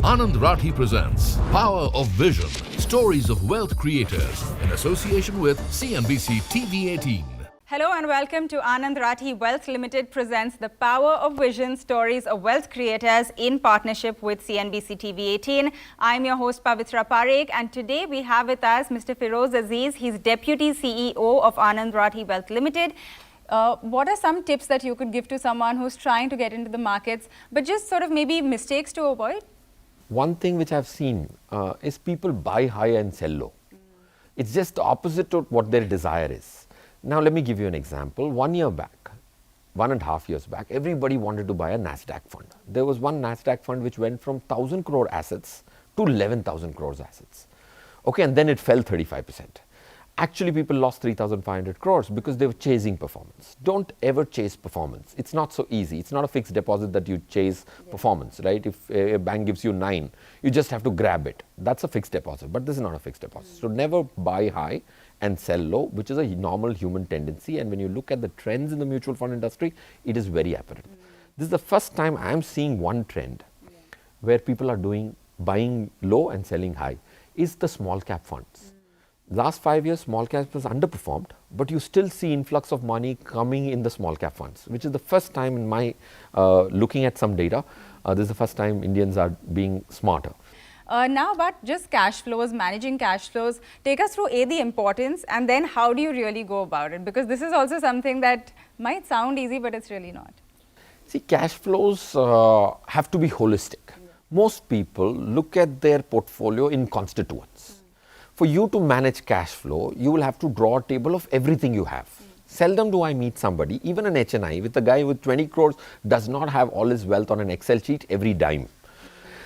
Anand Rathi presents Power of Vision, Stories of Wealth Creators in association with CNBC TV18. Hello and welcome to Anand Rathi Wealth Limited presents The Power of Vision, Stories of Wealth Creators in partnership with CNBC TV18. I'm your host Pavitra Parekh, and today we have with us Mr. Feroze Azeez. He's Deputy CEO of Anand Rathi Wealth Limited. What are some tips that you could give to someone who's trying to get into the markets, but just sort of maybe mistakes to avoid? One thing which I've seen is people buy high and sell low. It's just the opposite of what their desire is. Now, let me give you an example. 1 year back, 1.5 years back, everybody wanted to buy a NASDAQ fund. There was one NASDAQ fund which went from 1,000 crore assets to 11,000 crores assets. Okay, and then it fell 35%. Actually, people lost 3,500 crores because they were chasing performance. Don't ever chase performance. It's not so easy. It's not a fixed deposit that you chase performance, right? If a bank gives you 9, you just have to grab it. That's a fixed deposit, but this is not a fixed deposit. So never buy high and sell low, which is a normal human tendency. And when you look at the trends in the mutual fund industry, it is very apparent. This is the first time I'm seeing one trend where people are buying low and selling high is the small cap funds. Last 5 years, small cap was underperformed, but you still see influx of money coming in the small cap funds, which is the first time in my looking at some data. This is the first time Indians are being smarter. Now about just cash flows, managing cash flows, take us through the importance, and then how do you really go about it? Because this is also something that might sound easy, but it's really not. See, cash flows have to be holistic. Most people look at their portfolio in constituents. For you to manage cash flow, you will have to draw a table of everything you have. Seldom do I meet somebody, even an HNI, with a guy with 20 crores does not have all his wealth on an Excel sheet every dime.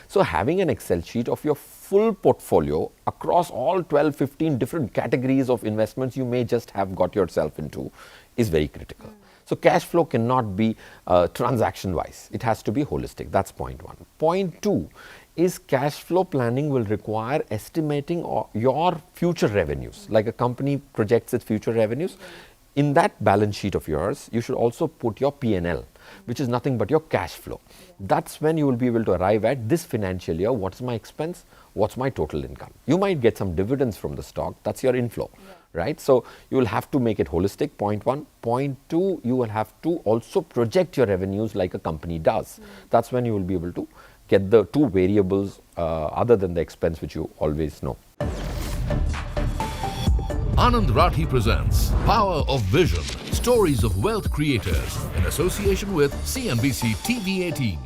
So having an Excel sheet of your full portfolio across all 12, 15 different categories of investments you may just have got yourself into is very critical. So cash flow cannot be transaction wise. It has to be holistic. That's point one. Point two is cash flow planning will require estimating your future revenues. Like a company projects its future revenues. In that balance sheet of yours, you should also put your P&L, which is nothing but your cash flow. That's when you will be able to arrive at this financial year, what's my expense, what's my total income. You might get some dividends from the stock, that's your inflow, right? So you will have to make it holistic, point one. Point two, you will have to also project your revenues like a company does. That's when you will be able to get the two variables other than the expense which you always know. Anand Rathi presents Power of Vision, Stories of Wealth Creators in association with CNBC TV18.